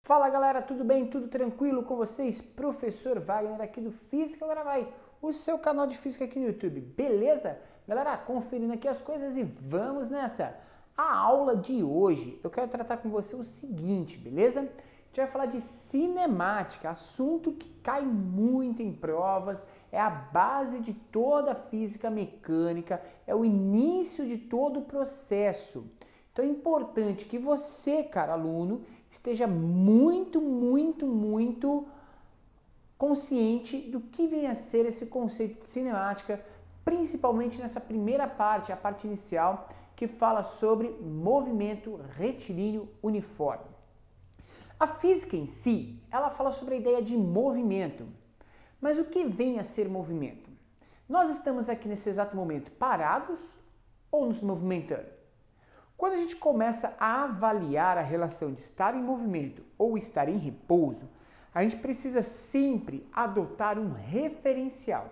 Fala galera, tudo bem? Tudo tranquilo com vocês? Professor Wagner aqui do Física Agora Vai, o seu canal de Física aqui no YouTube, beleza? Galera, conferindo aqui as coisas e vamos nessa! A aula de hoje eu quero tratar com você o seguinte, beleza? A gente vai falar de cinemática, assunto que cai muito em provas, é a base de toda a física mecânica, é o início de todo o processo. Então é importante que você, cara aluno, esteja muito consciente do que vem a ser esse conceito de cinemática, principalmente nessa primeira parte, a parte inicial, que fala sobre movimento retilíneo uniforme. A física em si, ela fala sobre a ideia de movimento. Mas o que vem a ser movimento? Nós estamos aqui nesse exato momento parados ou nos movimentando? Quando a gente começa a avaliar a relação de estar em movimento ou estar em repouso, a gente precisa sempre adotar um referencial.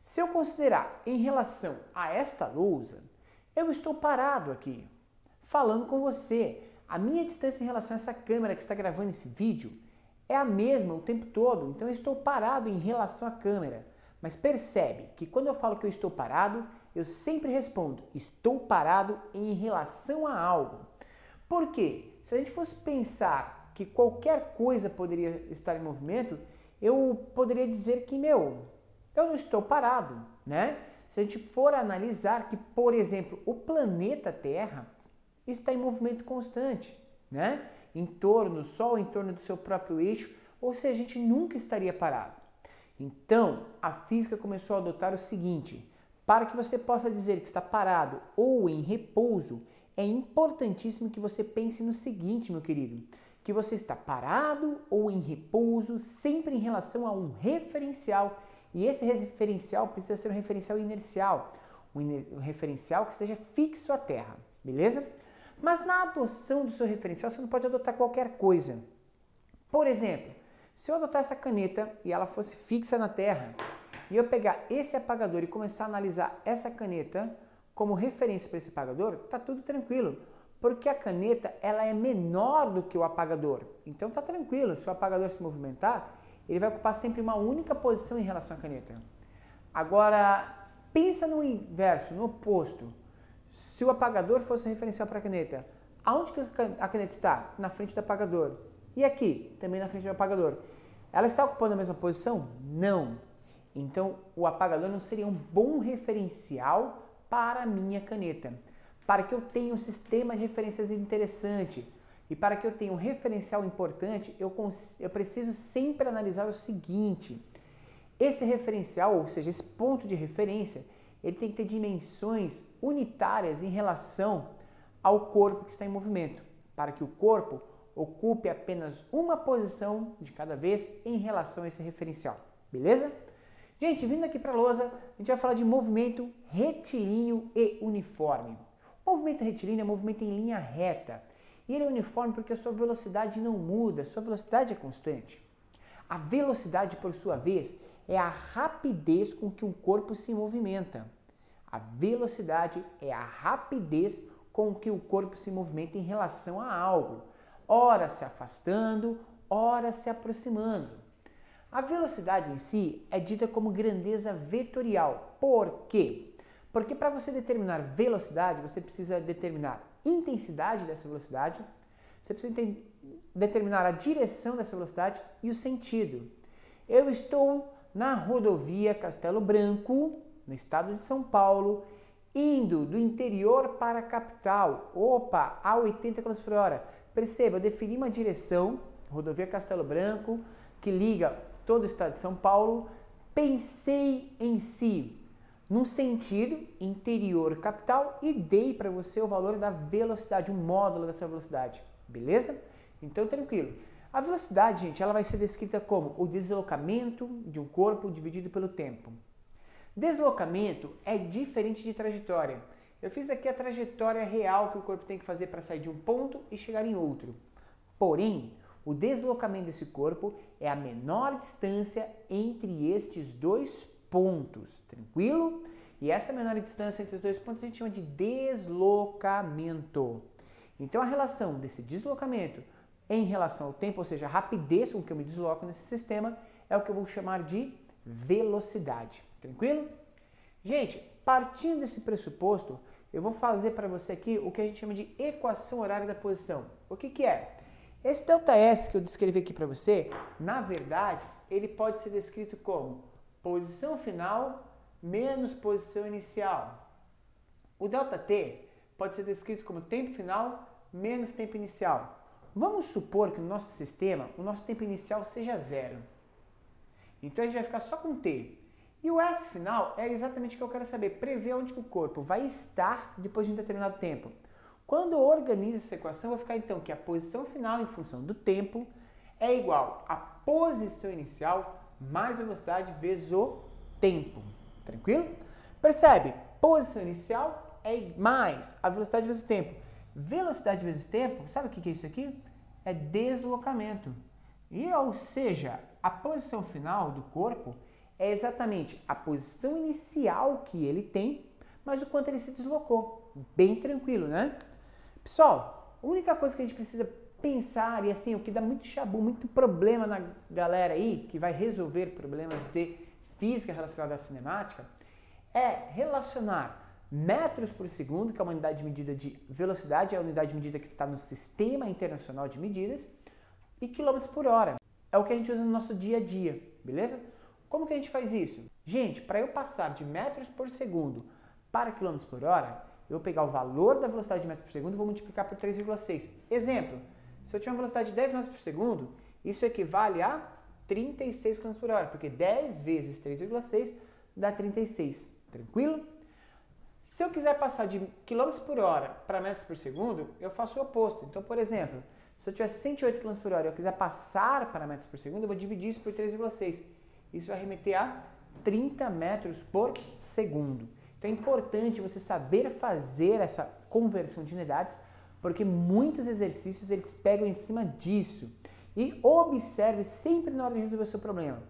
Se eu considerar em relação a esta lousa, eu estou parado aqui, falando com você. A minha distância em relação a essa câmera que está gravando esse vídeo é a mesma o tempo todo, então eu estou parado em relação à câmera. Mas percebe que quando eu falo que eu estou parado, eu sempre respondo, estou parado em relação a algo. Por quê? Se a gente fosse pensar que qualquer coisa poderia estar em movimento, eu poderia dizer que, eu não estou parado, né? Se a gente for analisar que, por exemplo, o planeta Terra está em movimento constante, né? Em torno do Sol, em torno do seu próprio eixo, ou seja, a gente nunca estaria parado. Então, a física começou a adotar o seguinte: para que você possa dizer que está parado ou em repouso, é importantíssimo que você pense no seguinte, meu querido, que você está parado ou em repouso sempre em relação a um referencial, e esse referencial precisa ser um referencial inercial, um referencial que esteja fixo à Terra, beleza? Mas na adoção do seu referencial você não pode adotar qualquer coisa. Por exemplo, se eu adotar essa caneta e ela fosse fixa na Terra, e eu pegar esse apagador e começar a analisar essa caneta como referência para esse apagador, tá tudo tranquilo, porque a caneta ela é menor do que o apagador. Então tá tranquilo, se o apagador se movimentar, ele vai ocupar sempre uma única posição em relação à caneta. Agora, pensa no inverso, no oposto. Se o apagador fosse referencial para a caneta, aonde que a caneta está? Na frente do apagador. E aqui, também na frente do apagador. Ela está ocupando a mesma posição? Não. Então, o apagador não seria um bom referencial para a minha caneta. Para que eu tenha um sistema de referências interessante e para que eu tenha um referencial importante, eu preciso sempre analisar o seguinte: esse referencial, ou seja, esse ponto de referência, ele tem que ter dimensões unitárias em relação ao corpo que está em movimento, para que o corpo ocupe apenas uma posição de cada vez em relação a esse referencial, beleza? Gente, vindo aqui para a lousa, a gente vai falar de movimento retilíneo e uniforme. O movimento retilíneo é um movimento em linha reta, e ele é uniforme porque a sua velocidade não muda, a sua velocidade é constante. A velocidade, por sua vez, é a rapidez com que um corpo se movimenta. A velocidade é a rapidez com que o corpo se movimenta em relação a algo, ora se afastando, ora se aproximando. A velocidade em si é dita como grandeza vetorial. Por quê? Porque para você determinar velocidade, você precisa determinar intensidade dessa velocidade, você precisa determinar a direção dessa velocidade e o sentido. Eu estou na rodovia Castelo Branco, no estado de São Paulo, indo do interior para a capital, a 80 km por hora. Perceba, eu defini uma direção, rodovia Castelo Branco, que liga todo o estado de São Paulo, pensei em si, num sentido interior capital e dei para você o valor da velocidade, um módulo dessa velocidade, beleza? Então tranquilo. A velocidade, gente, ela vai ser descrita como o deslocamento de um corpo dividido pelo tempo. Deslocamento é diferente de trajetória. Eu fiz aqui a trajetória real que o corpo tem que fazer para sair de um ponto e chegar em outro. Porém, o deslocamento desse corpo é a menor distância entre estes dois pontos, tranquilo? E essa menor distância entre os dois pontos a gente chama de deslocamento. Então a relação desse deslocamento em relação ao tempo, ou seja, a rapidez com que eu me desloco nesse sistema, é o que eu vou chamar de velocidade. Tranquilo? Gente, partindo desse pressuposto, eu vou fazer para você aqui o que a gente chama de equação horária da posição. O que é? Esse ΔS que eu descrevi aqui para você, na verdade, ele pode ser descrito como posição final menos posição inicial. O ΔT pode ser descrito como tempo final menos tempo inicial. Vamos supor que no nosso sistema, o nosso tempo inicial seja 0. Então a gente vai ficar só com T. E o S final é exatamente o que eu quero saber, prever onde que o corpo vai estar depois de um determinado tempo. Quando eu organizo essa equação, eu vou ficar então que a posição final em função do tempo é igual à posição inicial mais a velocidade vezes o tempo. Tranquilo? Percebe? Posição inicial é mais a velocidade vezes o tempo. Velocidade vezes tempo, sabe o que é isso aqui? É deslocamento. E, ou seja, a posição final do corpo é exatamente a posição inicial que ele tem, mas o quanto ele se deslocou. Bem tranquilo, né? Pessoal, a única coisa que a gente precisa pensar, e assim, o que dá muito chabu, muito problema na galera aí, que vai resolver problemas de física relacionada à cinemática, é relacionar metros por segundo, que é uma unidade de medida de velocidade, é a unidade de medida que está no Sistema Internacional de Medidas, e quilômetros por hora. É o que a gente usa no nosso dia a dia, beleza? Como que a gente faz isso? Gente, para eu passar de metros por segundo para quilômetros por hora, eu vou pegar o valor da velocidade de metros por segundo e vou multiplicar por 3,6. Exemplo, se eu tiver uma velocidade de 10 metros por segundo, isso equivale a 36 km por hora, porque 10 vezes 3,6 dá 36. Tranquilo? Se eu quiser passar de km por hora para metros por segundo, eu faço o oposto. Então, por exemplo, se eu tiver 108 km por hora e eu quiser passar para metros por segundo, eu vou dividir isso por 3,6. Isso vai remeter a 30 metros por segundo. Então é importante você saber fazer essa conversão de unidades, porque muitos exercícios eles pegam em cima disso. E observe sempre na hora de resolver o seu problema,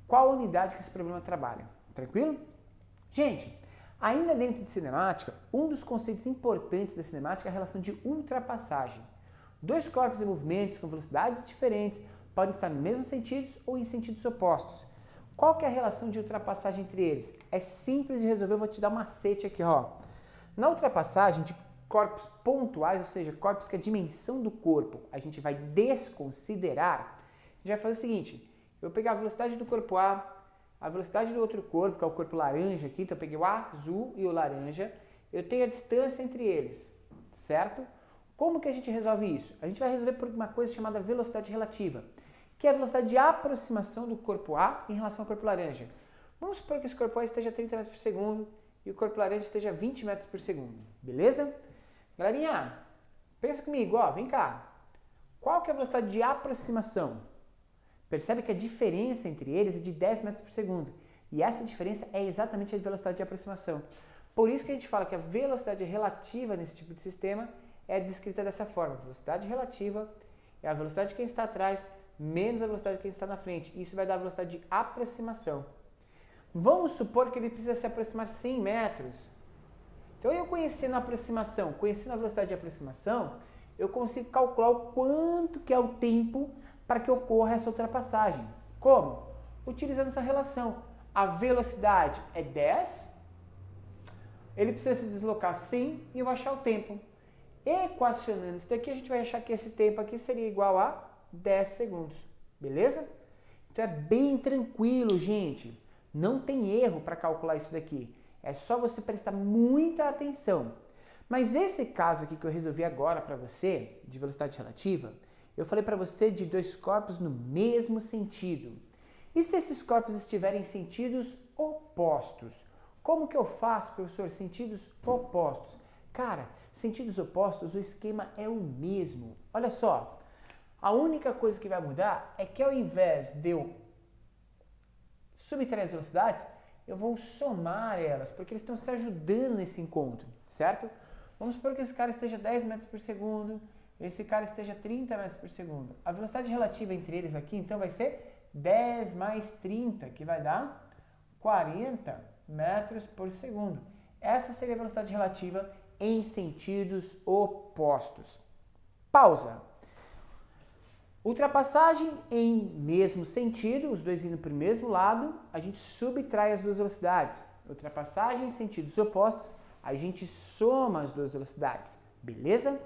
qual unidade que esse problema trabalha. Tranquilo? Gente, ainda dentro de cinemática, um dos conceitos importantes da cinemática é a relação de ultrapassagem. Dois corpos em movimentos com velocidades diferentes podem estar no mesmo sentido ou em sentidos opostos. Qual que é a relação de ultrapassagem entre eles? É simples de resolver, eu vou te dar um macete aqui, ó. Na ultrapassagem de corpos pontuais, ou seja, corpos que a dimensão do corpo a gente vai desconsiderar, a gente vai fazer o seguinte, eu vou pegar a velocidade do corpo a velocidade do outro corpo, que é o corpo laranja aqui, então eu peguei o azul e o laranja, eu tenho a distância entre eles, certo? Como que a gente resolve isso? A gente vai resolver por uma coisa chamada velocidade relativa, que é a velocidade de aproximação do corpo A em relação ao corpo laranja. Vamos supor que esse corpo A esteja a 30 metros por segundo e o corpo laranja esteja a 20 metros por segundo, beleza? Galerinha, pensa comigo, ó, vem cá. Qual que é a velocidade de aproximação? Percebe que a diferença entre eles é de 10 metros por segundo. E essa diferença é exatamente a velocidade de aproximação. Por isso que a gente fala que a velocidade relativa nesse tipo de sistema é descrita dessa forma. A velocidade relativa é a velocidade de quem está atrás menos a velocidade de quem está na frente. Isso vai dar a velocidade de aproximação. Vamos supor que ele precisa se aproximar 100 metros. Então, eu conhecendo a aproximação, conhecendo a velocidade de aproximação, eu consigo calcular o quanto que é o tempo para que ocorra essa ultrapassagem. Como? Utilizando essa relação. A velocidade é 10, ele precisa se deslocar 100 e eu vou achar o tempo. Equacionando isso daqui, a gente vai achar que esse tempo aqui seria igual a 10 segundos. Beleza? Então é bem tranquilo, gente. Não tem erro para calcular isso daqui. É só você prestar muita atenção. Mas esse caso aqui que eu resolvi agora para você, de velocidade relativa, eu falei para você de dois corpos no mesmo sentido. E se esses corpos estiverem em sentidos opostos? Como que eu faço, professor, sentidos opostos? Cara, sentidos opostos, o esquema é o mesmo. Olha só, a única coisa que vai mudar é que ao invés de eu subtrair as velocidades, eu vou somar elas, porque eles estão se ajudando nesse encontro, certo? Vamos supor que esse cara esteja 10 metros por segundo, esse cara esteja 30 metros por segundo. A velocidade relativa entre eles aqui, então, vai ser 10 mais 30, que vai dar 40 metros por segundo. Essa seria a velocidade relativa em sentidos opostos. Pausa. Ultrapassagem em mesmo sentido, os dois indo para o mesmo lado, a gente subtrai as duas velocidades. Ultrapassagem em sentidos opostos, a gente soma as duas velocidades, beleza?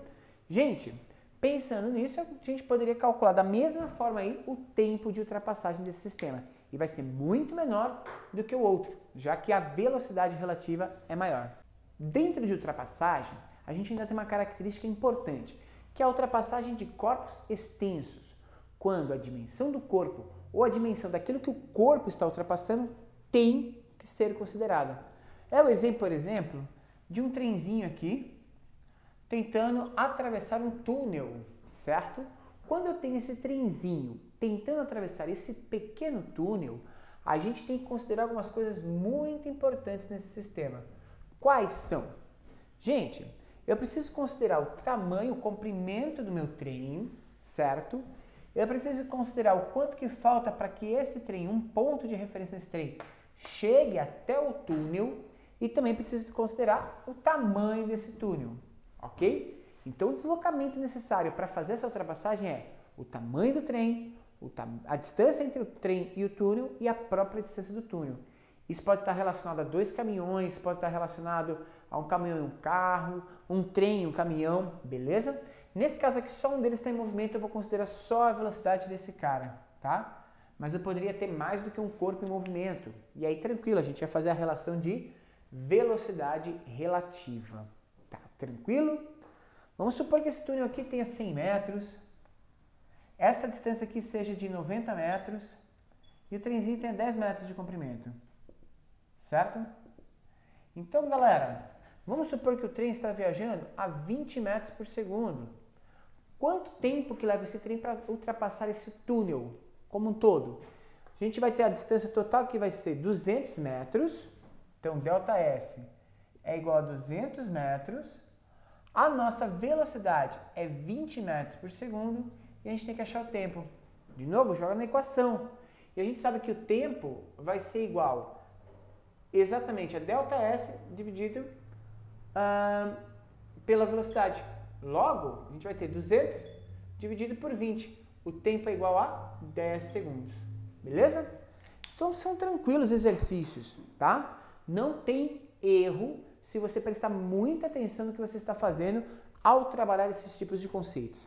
Gente, pensando nisso, a gente poderia calcular da mesma forma aí o tempo de ultrapassagem desse sistema. E vai ser muito menor do que o outro, já que a velocidade relativa é maior. Dentro de ultrapassagem, a gente ainda tem uma característica importante, que é a ultrapassagem de corpos extensos, quando a dimensão do corpo ou a dimensão daquilo que o corpo está ultrapassando tem que ser considerada. É o exemplo, por exemplo, de um trenzinho aqui tentando atravessar um túnel, certo? Quando eu tenho esse trenzinho tentando atravessar esse pequeno túnel, a gente tem que considerar algumas coisas muito importantes nesse sistema. Quais são? Gente, eu preciso considerar o tamanho, o comprimento do meu trem, certo? Eu preciso considerar o quanto que falta para que esse trem, um ponto de referência nesse trem, chegue até o túnel e também preciso considerar o tamanho desse túnel, ok? Então o deslocamento necessário para fazer essa ultrapassagem é o tamanho do trem, a distância entre o trem e o túnel e a própria distância do túnel. Isso pode estar relacionado a dois caminhões, pode estar relacionado a um caminhão e um carro, um trem e um caminhão, beleza? Nesse caso aqui, só um deles está em movimento, eu vou considerar só a velocidade desse cara, tá? Mas eu poderia ter mais do que um corpo em movimento. E aí, tranquilo, a gente vai fazer a relação de velocidade relativa. Tá, tranquilo? Vamos supor que esse túnel aqui tenha 100 metros, essa distância aqui seja de 90 metros e o trenzinho tenha 10 metros de comprimento. Certo? Então, galera, vamos supor que o trem está viajando a 20 metros por segundo. Quanto tempo que leva esse trem para ultrapassar esse túnel como um todo? A gente vai ter a distância total que vai ser 200 metros. Então, ΔS é igual a 200 metros. A nossa velocidade é 20 metros por segundo e a gente tem que achar o tempo. De novo, joga na equação. E a gente sabe que o tempo vai ser igual exatamente a ΔS dividido pela velocidade. Logo, a gente vai ter 200 dividido por 20. O tempo é igual a 10 segundos. Beleza? Então são tranquilos exercícios, tá? Não tem erro se você prestar muita atenção no que você está fazendo ao trabalhar esses tipos de conceitos.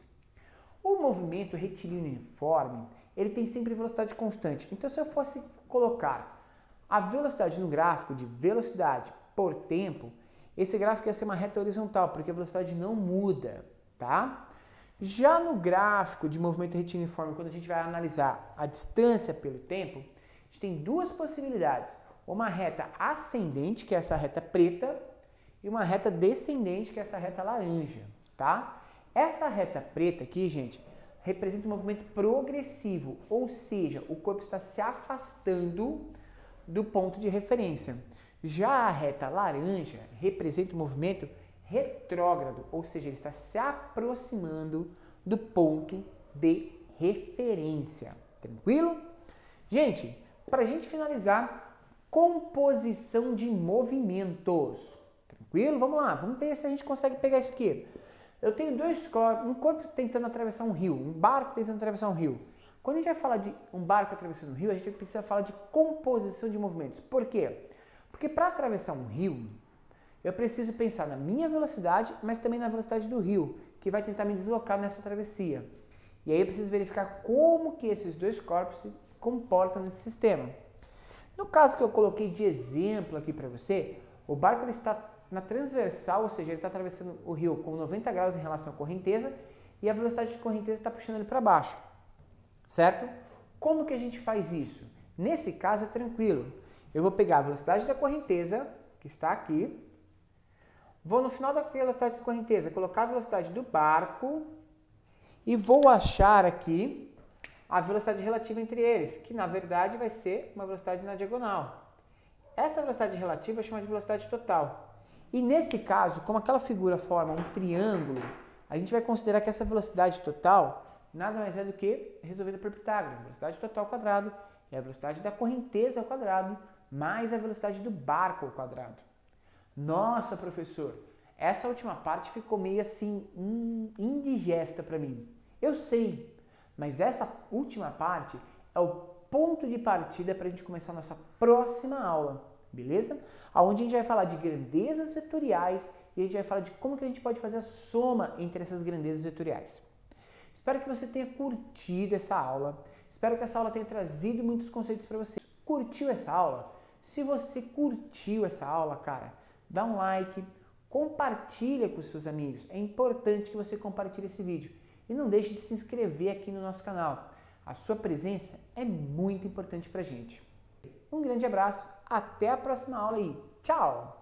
O movimento retilíneo uniforme, ele tem sempre velocidade constante. Então, se eu fosse colocar a velocidade no gráfico de velocidade por tempo, esse gráfico ia ser uma reta horizontal, porque a velocidade não muda, tá? Já no gráfico de movimento retilíneo uniforme, quando a gente vai analisar a distância pelo tempo, a gente tem duas possibilidades. Uma reta ascendente, que é essa reta preta, e uma reta descendente, que é essa reta laranja, tá? Essa reta preta aqui, gente, representa um movimento progressivo, ou seja, o corpo está se afastando do ponto de referência. Já a reta laranja representa um movimento retrógrado, ou seja, ele está se aproximando do ponto de referência. Tranquilo? Gente, para a gente finalizar, composição de movimentos. Tranquilo? Vamos lá, vamos ver se a gente consegue pegar isso aqui. Eu tenho dois corpos, um corpo tentando atravessar um rio, um barco tentando atravessar um rio. Quando a gente vai falar de um barco atravessando um rio, a gente precisa falar de composição de movimentos. Por quê? Porque para atravessar um rio, eu preciso pensar na minha velocidade, mas também na velocidade do rio, que vai tentar me deslocar nessa travessia. E aí eu preciso verificar como que esses dois corpos se comportam nesse sistema. No caso que eu coloquei de exemplo aqui para você, o barco ele está na transversal, ou seja, ele está atravessando o rio com 90 graus em relação à correnteza e a velocidade de correnteza está puxando ele para baixo. Certo? Como que a gente faz isso? Nesse caso é tranquilo. Eu vou pegar a velocidade da correnteza, que está aqui, vou no final da velocidade da correnteza colocar a velocidade do barco e vou achar aqui a velocidade relativa entre eles, que na verdade vai ser uma velocidade na diagonal. Essa velocidade relativa é chamada de velocidade total. E nesse caso, como aquela figura forma um triângulo, a gente vai considerar que essa velocidade total nada mais é do que resolvida por Pitágoras. A velocidade total ao quadrado é a velocidade da correnteza ao quadrado mais a velocidade do barco ao quadrado. Nossa, professor, essa última parte ficou meio assim indigesta para mim. Eu sei, Mas essa última parte é o ponto de partida para a gente começar a nossa próxima aula, beleza? Onde a gente vai falar de grandezas vetoriais e a gente vai falar de como que a gente pode fazer a soma entre essas grandezas vetoriais. Espero que você tenha curtido essa aula, espero que essa aula tenha trazido muitos conceitos para você. Curtiu essa aula? Se você curtiu essa aula, cara, dá um like, compartilha com os seus amigos. É importante que você compartilhe esse vídeo. E não deixe de se inscrever aqui no nosso canal. A sua presença é muito importante pra gente. Um grande abraço, até a próxima aula e tchau!